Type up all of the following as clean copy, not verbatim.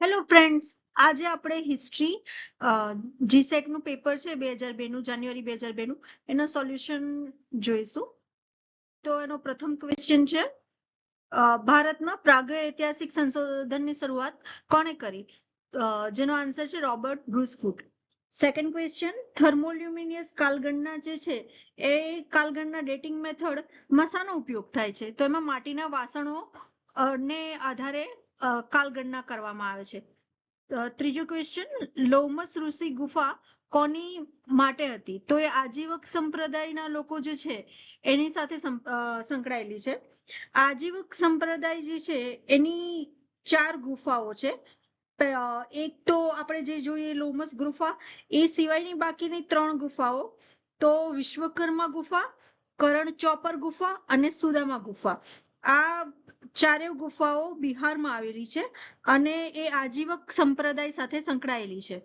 Hello friends, આજે આપણે history GSET નું પેપર છે 2002 નું, જાન્યુઆરી 2002 નું, એના સોલ્યુશન જોઈશું. તો એનો પ્રથમ ક્વેશ્ચન છે, ભારતમાં પ્રાગૈતિહાસિક સંશોધનની શરૂઆત કોણે કરી? જેનો આન્સર છે રોબર્ટ બ્રુસ ફૂટ. સેકન્ડ ક્વેશ્ચન, થર્મોલ્યુમિનિયસ કાળગણના જે છે એ કાળગણના ડેટિંગ મેથડમાં શાનો ઉપયોગ થાય છે? તો એમાં માટીના વાસણો ને આધારે કાળગણના કરવામાં આવે છે. ત્રીજો ક્વેશ્ચન, લોમસ ઋષિ ગુફા કોની માટે હતી? તો એ આજીવક સંપ્રદાયના લોકો જે છે એની સાથે સંકળાયેલી છે. આજીવક સંપ્રદાય જે છે એની 4 ગુફાઓ છે. એક તો આપણે જે જોઈએ લોમસ ગુફા, એ સિવાયની બાકીની 3 ગુફાઓ તો વિશ્વકર્મા ગુફા, કરણ ચોપર ગુફા અને સુદામા ગુફા, આ 4 ગુફાઓ બિહારમાં આવેલી છે અને એ આજીવક સંપ્રદાય સાથે સંકળાયેલી છે.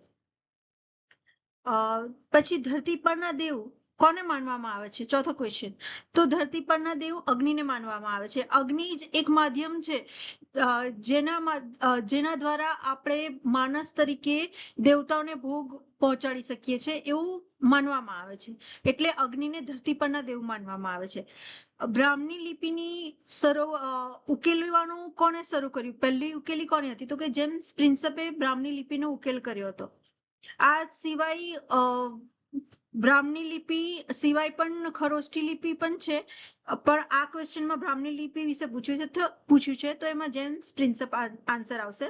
પછી ધરતી પરના દેવ કોને માનવામાં આવે છે? ચોથો ક્વેશ્ચન, તો ધરતી પરના દેવ અગ્નિને માનવામાં આવે છે. અગ્નિ જ એક માધ્યમ છે જેના દ્વારા આપણે માણસ તરીકે દેવતાઓને ભોગ પહોંચાડી શકીએ છીએ એવું માનવામાં આવે છે, એટલે અગ્નિને ધરતી પરના દેવ માનવામાં આવે છે. બ્રાહ્મણી લિપિની ઉકેલવાનું કોને શરૂ કર્યું? પહેલી ઉકેલી કોની હતી? તો કે જેમ્સ પ્રિન્સેપે બ્રાહ્મણી લિપિનો ઉકેલ કર્યો હતો. આ સિવાય બ્રાહ્મણી લિપિ સિવાય પણ ખરોષ્ઠી લિપિ પણ છે, પણ આ ક્વેશ્ચનમાં બ્રાહ્મણી લિપિ વિશે પૂછ્યું છે તો એમાં જેમ્સ પ્રિન્સેપ આન્સર આવશે.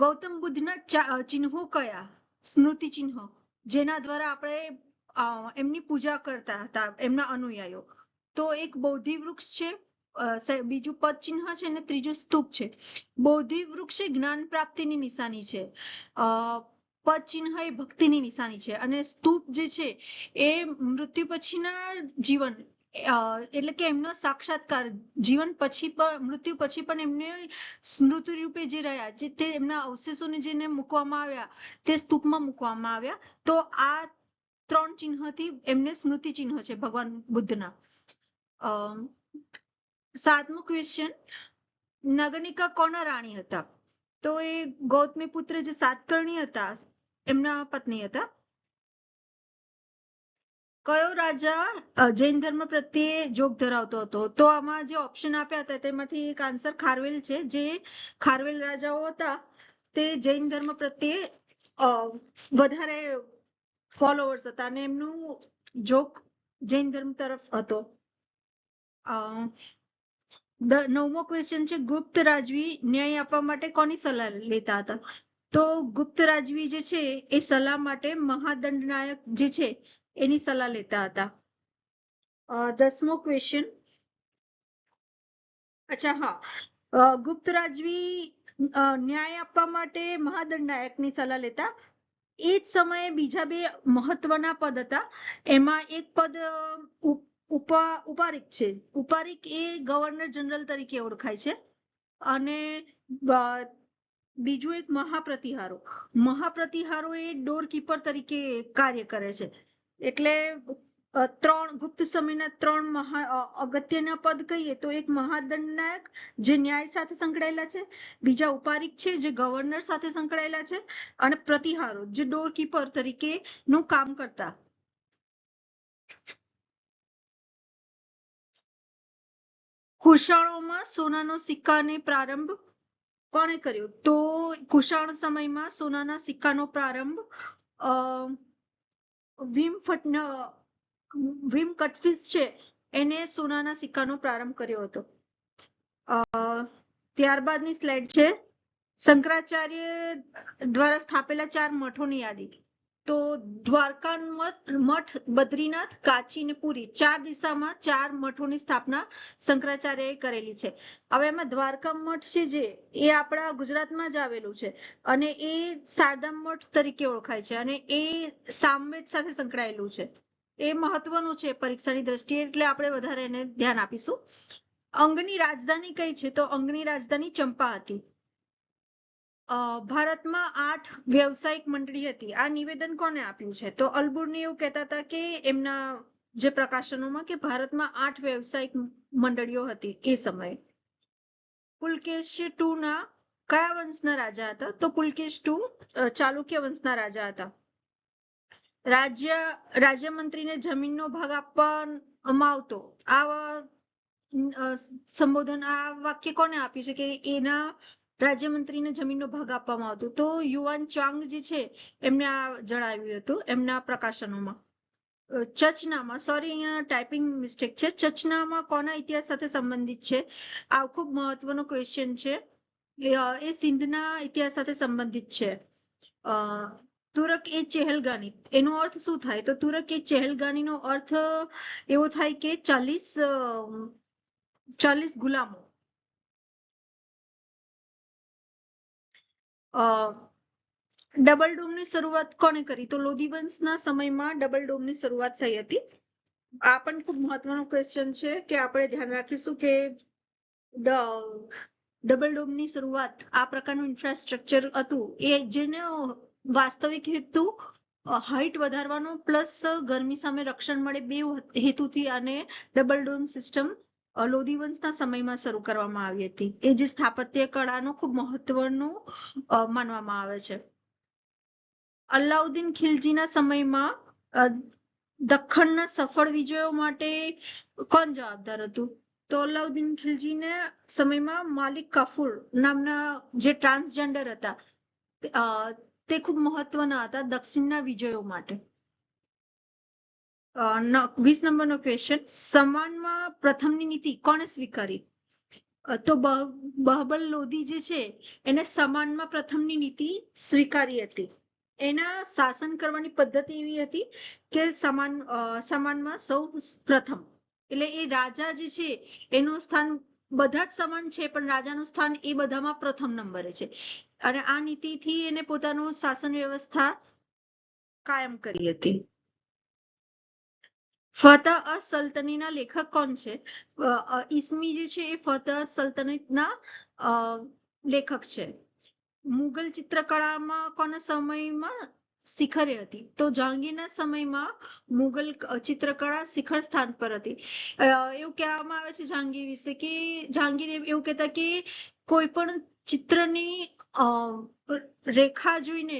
ગૌતમ બુદ્ધના ચિહ્નો કયા? સ્મૃતિ ચિહ્નો જેના દ્વારા આપણે એમની પૂજા કરતા હતા, એમના અનુયાયીઓ. તો એક બોધિ વૃક્ષ છે, બીજું પદ ચિહ્ન છે અને ત્રીજું સ્તૂપ છે. બોધિ વૃક્ષ એ જ્ઞાન પ્રાપ્તિની નિશાની છે, પદ ચિહ્ન એ ભક્તિની નિશાની છે અને સ્તૂપ જે છે એ મૃત્યુ પછીના જીવન, એટલે કે એમનો સાક્ષાત્કાર, જીવન પછી પણ, મૃત્યુ પછી પણ એમને સ્મૃતિ રૂપે જે રહ્યા, જે તે એમના અવશેષોને જેને મૂકવામાં આવ્યા તે સ્તૂપમાં મૂકવામાં આવ્યા. તો આ 3 ચિહ્નથી એમને સ્મૃતિ ચિહ્ન છે ભગવાન બુદ્ધના. 7મો ક્વેશ્ચન, નગનિકા કોના રાણી હતા? તો એ ગૌતમી પુત્ર જે સાતકર્ણી હતા એમના પત્ની હતા. કયો રાજા જૈન ધર્મ પ્રત્યે જોગ ધરાવતો હતો? તો આમાં જે ઓપ્શન આપ્યા હતા તેમાંથી એક આન્સર ખારવેલ છે. જે ખારવેલ રાજાઓ હતા તે જૈન ધર્મ પ્રત્યે વધારે ફોલોવર્સ હતા અને એમનું જોગ જૈન ધર્મ તરફ હતો. 9મો ક્વેશ્ચન છે, ગુપ્ત રાજવી ન્યાય આપવા માટે કોની સલાહ લેતા હતા? તો ગુપ્ત રાજવી જે છે એ સલાહ માટે મહાદંડનાયક જે છે એની સલાહ લેતા હતા. 10મો ક્વેશ્ચન, ગુપ્ત રાજવી ન્યાય આપવા માટે મહાદંડનાયકની સલાહ લેતા. એ જ સમયે બીજા 2 મહત્વના પદ હતા. એમાં એક પદ ઉપારિક છે. ઉપારિક એ ગવર્નર જનરલ તરીકે ઓળખાય છે અને બીજું એક મહાપ્રતિહારો. મહાપ્રતિહારો એ ડોર કીપર તરીકે કાર્ય કરે છે. એટલે 3 ગુપ્ત સમયના 3 અગત્યના પદ કહીએ તો એક મહાદંડનાયક જે ન્યાય સાથે સંકળાયેલા છે, બીજા ઉપારિક છે જે ગવર્નર સાથે સંકળાયેલા છે અને પ્રતિહારો જે ડોર કીપર તરીકે નું કામ કરતા. કુશાણોમાં સોનાનો સિક્કાને પ્રારંભ કોણે કર્યો? તો કુશાણ સમયમાં સોનાના સિક્કાનો પ્રારંભ ભીમ કટફિસ છે એને સોનાના સિક્કાનો પ્રારંભ કર્યો હતો. ત્યારબાદની સ્લાઇડ છે, શંકરાચાર્ય દ્વારા સ્થાપેલા 4 મઠોની યાદી. તો દ્વારકા મઠ, બદ્રીનાથ, કાચી અને પુરી, 4 દિશામાં 4 મઠોની સ્થાપના શંકરાચાર્યએ કરેલી છે. હવે એમાં દ્વારકા મઠ છે જે એ આપણા ગુજરાતમાં જ આવેલું છે અને એ શારદા મઠ તરીકે ઓળખાય છે અને એ સામવેદ સાથે સંકળાયેલું છે. એ મહત્વનું છે પરીક્ષાની દ્રષ્ટિએ, એટલે આપણે વધારે એને ધ્યાન આપીશું. અંગની રાજધાની કઈ છે? તો અંગની રાજધાની ચંપા હતી. ભારતમાં 8 વ્યવસાયિક મંડળી હતી. આ નિવેદન કોને આપ્યું છે? તો અલબુર્ની એવું કહેતા હતા કે એમના જે પ્રકાશનોમાં કે ભારતમાં 8 વ્યવસાયિક મંડળીઓ હતી એ સમયે. પુલકેશી II ના કયા વંશના રાજા હતા? તો પુલકેશ II ચાલુક્ય વંશના રાજા હતા. રાજ્યમંત્રીને જમીનનો ભાગ આપવામાં આવતો. આ સંબોધન, આ વાક્ય કોને આપ્યું છે કે એના રાજ્યમંત્રીને જમીનનો ભાગ આપવામાં આવતો? તો યુવાન ચાંગ જે છે એમને આ જણાવ્યું હતું એમના પ્રકાશનોમાં. ચચનામા, સોરી અહીંયા ટાઈપિંગ મિસ્ટેક છે. ચચનામા કોના ઇતિહાસ સાથે સંબંધિત છે? આ ખૂબ મહત્વનો ક્વેશ્ચન છે. એ સિંધના ઇતિહાસ સાથે સંબંધિત છે. તુરક એ ચહેલગાની, એનો અર્થ શું થાય? તો તુરક એ ચહેલગાની નો અર્થ એવો થાય કે 40 ગુલામો. ડબલ ડોમની શરૂઆત કોને કરી? તો લોધી વંશના સમયમાં ડબલ ડોમની શરૂઆત થઈ હતી. આ પણ ખૂબ મહત્વનો ક્વેશ્ચન છે કે આપણે ધ્યાન રાખીશું કે ડબલ ડોમની શરૂઆત, આ પ્રકારનું ઇન્ફ્રાસ્ટ્રક્ચર હતું એ જેને વાસ્તવિક હેતુ હાઇટ વધારવાનો પ્લસ ગરમી સામે રક્ષણ મળે, બે હેતુથી આને ડબલ ડોમ સિસ્ટમ લોધી વંશના સમયમાં શરૂ કરવામાં આવી હતી. એ જે સ્થાપત્ય કળાનું ખૂબ મહત્વનું માનવામાં આવે છે. અલાઉદ્દીન ખિલજીના સમયમાં દખ્ખણના સફળ વિજયો માટે કોણ જવાબદાર હતું? તો અલાઉદ્દીન ખિલજીને સમયમાં માલિક કાફુર નામના જે ટ્રાન્સજેન્ડર હતા તે ખૂબ મહત્વના હતા દક્ષિણના વિજયો માટે. 20 નંબરનો ક્વેશ્ચન, સમાનમાં પ્રથમની નીતિ કોણે સ્વીકારી? તો બહબલ લોધી જે છે એને સમાનમાં પ્રથમની નીતિ સ્વીકારી હતી. એના શાસન કરવાની પદ્ધતિ એવી હતી કે સમાનમાં સૌ પ્રથમ, એટલે એ રાજા જે છે એનું સ્થાન, બધા જ સમાન છે પણ રાજાનું સ્થાન એ બધામાં પ્રથમ નંબરે છે. અને આ નીતિથી એને પોતાનું શાસન વ્યવસ્થા કાયમ કરી હતી. ફતહ સલ્તનીના લેખક કોણ છે? ઈસમી જે છે એ ફતહ સલ્તનતના લેખક છે. મુગલ ચિત્રકળામાં કોના સમયમાં શિખરે હતી? તો જહાંગીરના સમયમાં મુગલ ચિત્રકળા શિખર સ્થાન પર હતી. એવું કહેવામાં આવે છે જહાંગીર વિશે કે જહાંગીર એવું કહેતા કે કોઈ પણ ચિત્રની રેખા જોઈને,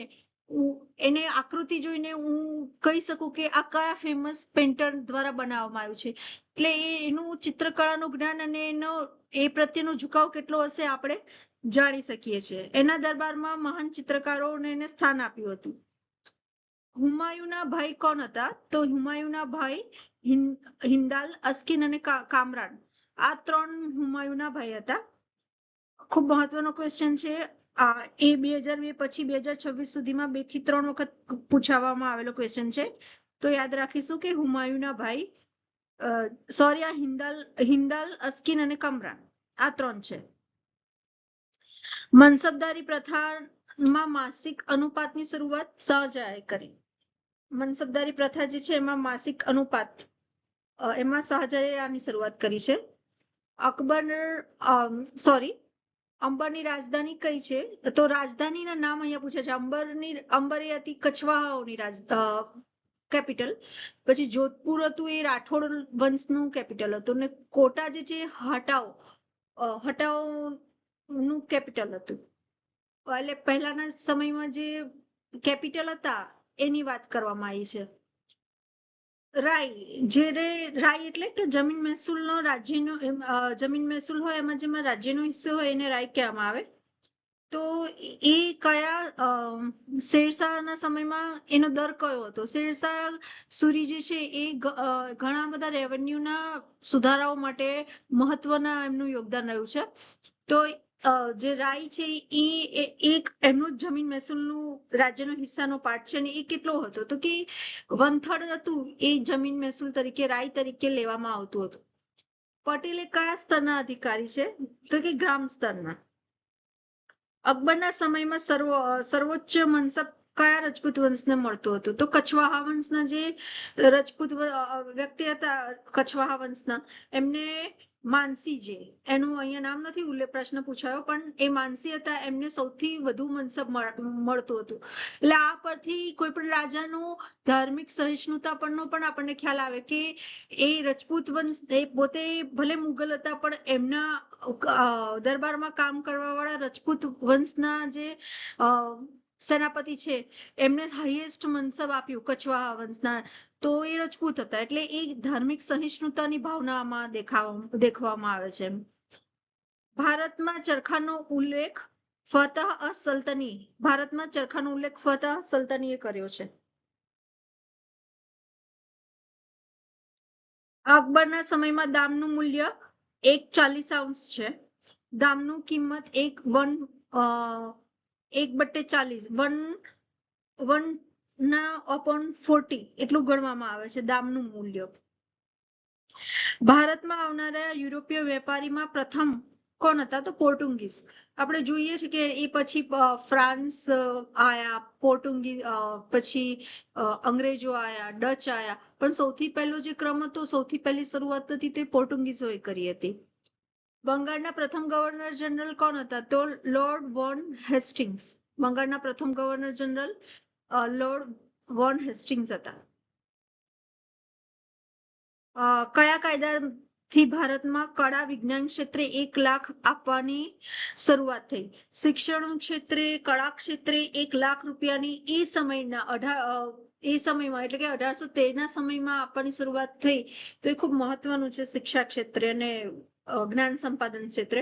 એને આકૃતિ જોઈને હું કહી શકું કે આ કયા ફેમસ પેન્ટર દ્વારા બનાવવામાં આવ્યું છે. એટલે એનું ચિત્રકળાનું જ્ઞાન અને એનો એ પ્રત્યેનો ઝુકાવ કેટલો હશે આપણે જાણી શકીએ છીએ. એના દરબારમાં મહાન ચિત્રકારોને એને સ્થાન આપ્યું હતું. હુમાયુના ભાઈ કોણ હતા? તો હુમાયુના ભાઈ હિન્દાલ, અસ્કિન અને કામરાન, આ 3 હુમાયુના ભાઈ હતા. ખૂબ મહત્વનો ક્વેશ્ચન છે. એ 2002 પછી 2026 સુધીમાં 2 થી 3 વખત પૂછવામાં આવેલો ક્વેશ્ચન છે. તો યાદ રાખીશું કે હુમાયુના ભાઈ, સોરી આ હિન્દાલ, અસ્કિન અને કમરાન, આ 3 છે. મનસબદારી પ્રથામાં માસિક અનુપાતની શરૂઆત શાહજહાએ કરી. મનસબદારી પ્રથા જે છે એમાં માસિક અનુપાત, એમાં શાહજહાએ આની શરૂઆત કરી છે. અંબરની રાજધાની કઈ છે? તો રાજધાનીના નામ અહીંયા પૂછે છે. અંબર એ હતી કછવાહાઓની કેપિટલ. પછી જોધપુર હતું એ રાઠોડ વંશનું કેપિટલ હતું. ને કોટા જે છે હટાઓ નું કેપિટલ હતું. એટલે પહેલાના સમયમાં જે કેપિટલ હતા એની વાત કરવામાં આવી છે. રાય એટલે કે જમીન મહેસૂલનો રાજ્યનો જમીન મહેસૂલ હોય એમાં જેમાં રાજ્યનો હિસ્સો હોય એને રાય કહેવામાં આવે. તો એ કયા શેરશાહના સમયમાં એનો દર કયો હતો? શેરશાહ સૂરી જે છે એ ઘણા બધા રેવન્યુના સુધારાઓ માટે મહત્વના એમનું યોગદાન રહ્યું છે. તો જે રાય છે એ એક એમનું જમીન મહેસૂલનું રાજ્યનો હિસ્સાનો પાર્ટ છે. અને એ કેટલો હતો? તો કે 1/3 હતું એ જમીન મહેસૂલ તરીકે રાય તરીકે લેવામાં આવતું હતું. પટેલ એ કયા સ્તરના અધિકારી છે? તો કે ગ્રામ સ્તરના. અકબરના સમયમાં સર્વોચ્ચ મનસબ કયા રજપૂત વંશને મળતું હતું? તો કછવાહા વંશના જે રજપૂત વ્યક્તિ હતા કછવાહા વંશના, એમને માનસી જે એનું અહીંયા નામ નથી પ્રશ્ન પૂછાયો, પણ એ માનસી હતા, એમને સૌથી વધુ મનસબ મળતું હતું. એટલે આ પરથી કોઈ પણ રાજાનું ધાર્મિક સહિષ્ણુતા પરનો પણ આપણને ખ્યાલ આવે કે એ રજપૂત વંશ, એ પોતે ભલે મુગલ હતા પણ એમના દરબારમાં કામ કરવા વાળા રજપૂત વંશના જે સેનાપતિ છે એમને હાઈએસ્ટ મનસબ આપ્યું કછવાહા વંશના, તો એ રજપૂત હતા. એટલે એ ધાર્મિક સહિષ્ણુતાની ભાવનામાં દેખવામાં આવે છે. ભારતમાં ચરખાનો ઉલ્લેખ ફતહ અસ-સલ્તની, ભારતમાં ચરખાનો ઉલ્લેખ ફતહ સલ્તનીએ કર્યો છે. અકબરના સમયમાં દામનું મૂલ્ય 1/40 છે. દામનું કિંમત 1/40 એટલું ગણવામાં આવે છે દામનું મૂલ્ય. ભારતમાં આવનારા યુરોપીય વેપારીમાં પ્રથમ કોણ હતા? તો પોર્ટુગીઝ. આપણે જોઈએ છીએ કે એ પછી ફ્રાન્સ આયા, પોર્ટુગીઝ, પછી અંગ્રેજો આયા, ડચ આયા, પણ સૌથી પહેલો જે ક્રમ હતો, સૌથી પહેલી શરૂઆત હતી તે પોર્ટુગીઝોએ કરી હતી. બંગાળના પ્રથમ ગવર્નર જનરલ કોણ હતા? તો લોર્ડ વોન હેસ્ટિંગ્સ. બંગાળના પ્રથમ governor general lord Warren Hastings હતા. કયા કાયદાથી ભારતમાં કળા વિજ્ઞાન ક્ષેત્રે 1 લાખ આપવાની શરૂઆત થઈ? શિક્ષણ ક્ષેત્રે, કળા ક્ષેત્રે 1 લાખ રૂપિયાની એ સમયમાં એટલે કે 1813 સમયમાં આપવાની શરૂઆત થઈ. તો એ ખૂબ મહત્વનું છે શિક્ષા ક્ષેત્રે અને જ્ઞાન સંપાદન ક્ષેત્રે.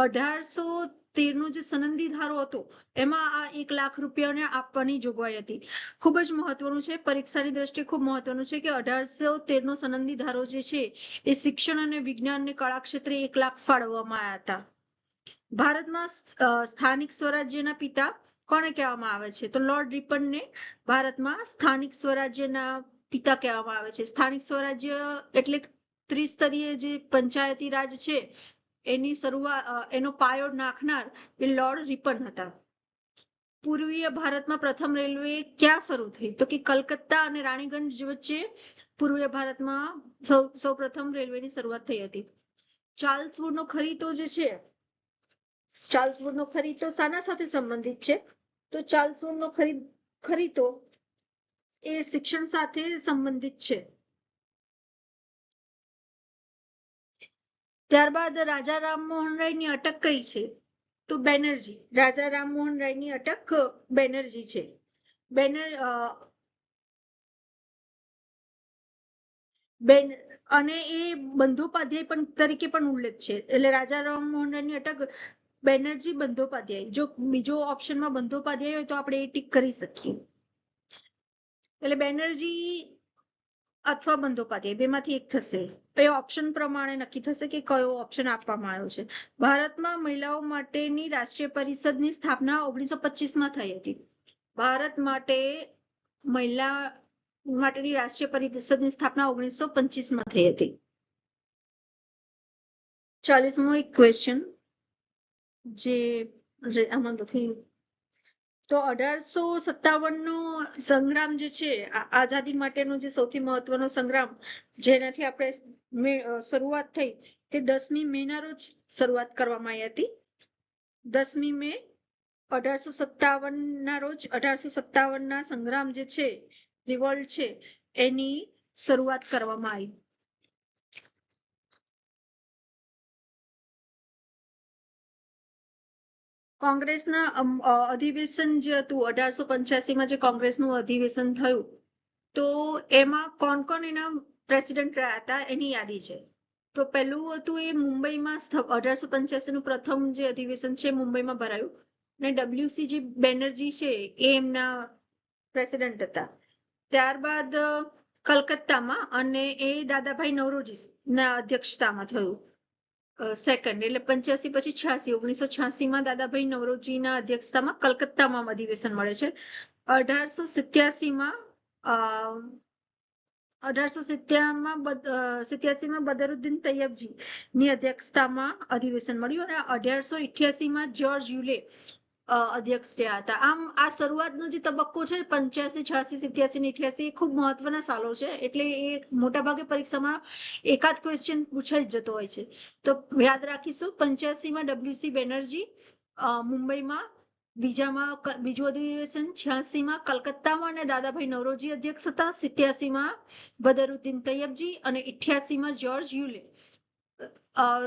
1813 જે સનદી ધારો હતો એમાં આ 1 લાખ રૂપિયાને આપવાની જોગવાઈ હતી. ખૂબ જ મહત્વનું છે, પરીક્ષાની દ્રષ્ટિએ ખૂબ મહત્વનું છે કે 1813 સનદી ધારો જે છે એ શિક્ષણ અને વિજ્ઞાન અને કળા ક્ષેત્રે 1 લાખ ફાળવવામાં આવ્યા હતા. ભારતમાં સ્થાનિક સ્વરાજ્યના પિતા કોને કહેવામાં આવે છે? તો લોર્ડ રિપનને ભારતમાં સ્થાનિક સ્વરાજ્યના પિતા કહેવામાં આવે છે. સ્થાનિક સ્વરાજ્ય એટલે ત્રિસ્તરીય જે પંચાયતી રાજ છે એની શરૂઆત, એનો પાયો નાખનાર એ લોર્ડ રિપન હતા. પૂર્વીય ભારતમાં પ્રથમ રેલવે ક્યાં શરૂ થઈ? તો કે કલકત્તા અને રાણીગંજ વચ્ચે પૂર્વીય ભારતમાં સૌ પ્રથમ રેલવેની શરૂઆત થઈ હતી. ચાર્લ્સ વુડનો ખરીતો જે છે, ચાર્લ્સ વુડનો ખરીતો શાના સાથે સંબંધિત છે? તો ચાર્લ્સ વુડનો ખરીતો એ શિક્ષણ સાથે સંબંધિત છે. ત્યારબાદ રાજા રામમોહન રાયની અટક કઈ છે? તો બેનર્જી. રાજા રામમોહન રાયની અટક બેનર્જી છે. અને એ બંધોપાધ્યાય પણ તરીકે પણ ઉલ્લેખ છે. એટલે રાજા રામમોહન રાયની અટક બેનર્જી, બંધોપાધ્યાય. જો બીજો ઓપ્શનમાં બંધોપાધ્યાય હોય તો આપણે એ ટીક કરી શકીએ. એટલે બેનર્જી અથવા બંધોપાધ્યાય બેમાંથી એક થશે. એ ઓપ્શન પ્રમાણે નક્કી થશે કે કયો ઓપ્શન આપવામાં આવ્યો છે. ભારતમાં મહિલાઓ માટેની રાષ્ટ્રીય પરિષદની સ્થાપના 1925માં થઈ હતી. ભારત માટે મહિલા માટેની રાષ્ટ્રીય પરિષદની સ્થાપના 1925માં થઈ હતી. 40મો એક ક્વેશ્ચન જે આમાં નથી. તો 1857નો સંગ્રામ જે છે, આઝાદી માટેનો જે સૌથી મહત્વનો સંગ્રામ જેનાથી આપણે શરૂઆત થઈ, તે 10મી મેના રોજ શરૂઆત કરવામાં આવી હતી. 10મી મે 1857ના રોજ 1857ના સંગ્રામ જે છે, રિવોલ્ટ છે, એની શરૂઆત કરવામાં આવી. કોંગ્રેસના અધિવેશન જે હતું 1885માં, જે કોંગ્રેસનું અધિવેશન થયું, તો એમાં કોણ કોણ એના પ્રેસિડેન્ટ રહ્યા હતા એની યાદી છે. તો પહેલું હતું એ મુંબઈમાં 1885નું પ્રથમ જે અધિવેશન છે મુંબઈમાં ભરાયું, ને WCG બેનર્જી છે એ એમના પ્રેસિડેન્ટ હતા. ત્યારબાદ કલકત્તામાં, અને એ દાદાભાઈ નવરોજી ના અધ્યક્ષતામાં થયું સેકન્ડ. એટલે 85 પછી 86, 1986માં દાદાભાઈ નવરોજીના અધ્યક્ષતામાં કલકત્તામાં અધિવેશન મળે છે. 1887માં બદરુદ્દીન તૈયબજી ની અધ્યક્ષતામાં અધિવેશન મળ્યું, અને 1888માં જ્યોર્જ યુલે અધ્યક્ષ રહ્યા હતા. આમ આ શરૂઆતનો જે તબક્કો છે 85, 86, 87 ને 88 એ ખૂબ મહત્વના સાલો છે, એટલે એ મોટાભાગે પરીક્ષામાં એકાદ ક્વેશ્ચન પૂછાઈ જ જતો હોય છે. તો યાદ રાખીશું 85માં WC બેનર્જી મુંબઈમાં, બીજું અધિવેશન 86માં કલકત્તામાં અને દાદાભાઈ નવરોજી અધ્યક્ષ હતા, 87માં બદરુદ્દીન તૈયબજી અને 88માં જ્યોર્જ યુલે.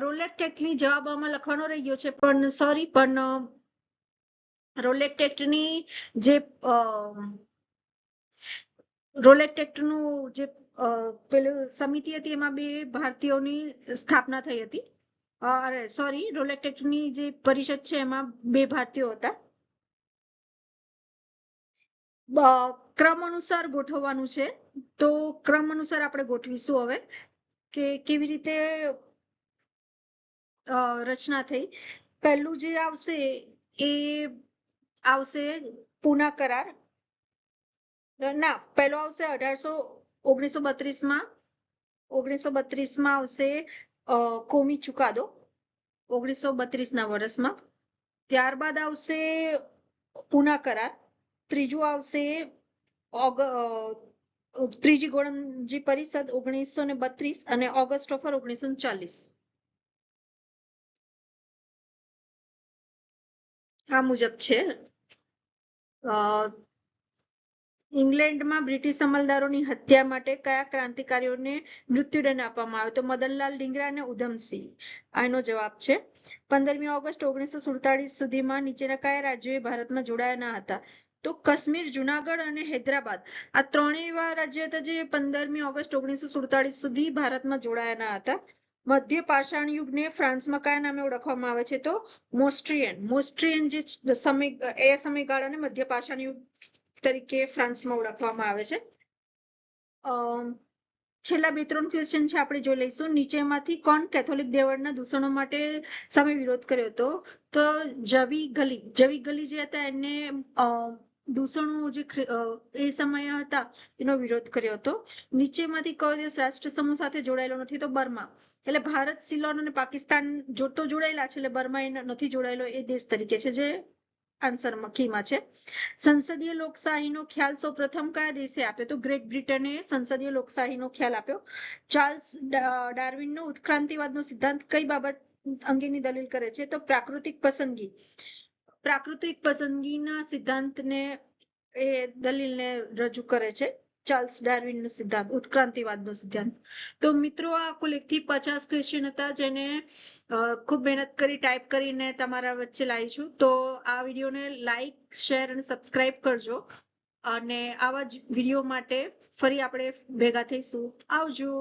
રોલેક્ટ એક્ટની જવાબ આમાં લખવાનો રહી ગયો છે, પણ સોરી, પણ રોલેક્ટ એક્ટની જે રોલેક્ટ એક્ટનું જે પેલું સમિતિ હતી એમાં 2 ભારતીયોની સ્થાપના થઈ હતી. સોરી, રોલેક્ટ એક્ટની જે પરિષદ છે એમાં 2 ભારતીયો હતા. ક્રમ અનુસાર ગોઠવવાનું છે, તો ક્રમ અનુસાર આપણે ગોઠવીશું હવે કે કેવી રીતે રચના થઈ. પહેલું જે આવશે એ આવશે પૂના કરાર. ના, પહેલો આવશે 1932માં. 1932માં આવશે કોમી ચુકાદો 1932ના વર્ષમાં. ત્યારબાદ આવશે પૂના કરાર. ત્રીજું આવશે ત્રીજી ગોળંજી પરિષદ 1932 અને ઓગસ્ટ ઓફર 1940. આ મુજબ છે. ઇંગ્લેન્ડમાં બ્રિટિશ અમલદારોની હત્યા માટે કયા ક્રાંતિકારીઓને મૃત્યુદંડ આપવામાં આવ્યો? તો મદનલાલ ડીંગરા અને ઉધમસિંહ. આનો જવાબ છે. 15મી ઓગસ્ટ 1947 સુધીમાં નીચેના કયા રાજ્યોએ ભારતમાં જોડાયા ન હતા? તો કાશ્મીર, જુનાગઢ અને હૈદરાબાદ આ 3 એવા રાજ્ય હતા જે 15મી ઓગસ્ટ 1947 સુધી ભારતમાં જોડાયા ન હતા. મધ્ય પાષાણ યુગને ફ્રાન્સમાં કયા નામે ઓળખવામાં આવે છે? તો મોસ્ટ્રિયન જે સમયગાળાને મધ્ય પાષાણ યુગ તરીકે ફ્રાન્સમાં ઓળખવામાં આવે છે. છેલ્લા 2-3 ક્વેશ્ચન છે આપણે જોઈ લઈશું. નીચેમાંથી કોણ કેથોલિક દેવળના દૂષણો માટે સામે વિરોધ કર્યો હતો? તો જવી ગલી જે હતા એને દૂષણો જે એ સમયે હતા એનો વિરોધ કર્યો હતો. નીચેમાંથી કયો દેશ રાષ્ટ્ર સમૂહ સાથે જોડાયેલો નથી? તો બર્મા. એટલે ભારત, સિલોન અને પાકિસ્તાન તો જોડાયેલા છે, એટલે બર્મા એ નથી જોડાયેલો એ દેશ તરીકે છે, જે આન્સર કીમાં છે. સંસદીય લોકશાહીનો ખ્યાલ સૌપ્રથમ કયા દેશે આપ્યો? તો ગ્રેટ બ્રિટને સંસદીય લોકશાહીનો ખ્યાલ આપ્યો. ચાર્લ્સ ડાર્વિનનો ઉત્ક્રાંતિવાદનો સિદ્ધાંત કઈ બાબત અંગેની દલીલ કરે છે? તો પ્રાકૃતિક પસંદગીના સિદ્ધાંતને એ દલીલને રજૂ કરે છે. ચાર્લ્સ ડાર્વિનનો સિદ્ધાંત, ઉત્ક્રાંતિવાદનો સિદ્ધાંત. તો મિત્રો, આ કુલ 1 થી 50 ક્વેશ્ચન હતા, જેને ખૂબ મહેનત કરી ટાઈપ કરીને તમારા વચ્ચે લાવી છું. તો આ વિડીયોને લાઈક, શેર અને સબસ્ક્રાઇબ કરજો, અને આવા જ વિડીયો માટે ફરી આપણે ભેગા થઈશું. આવજો.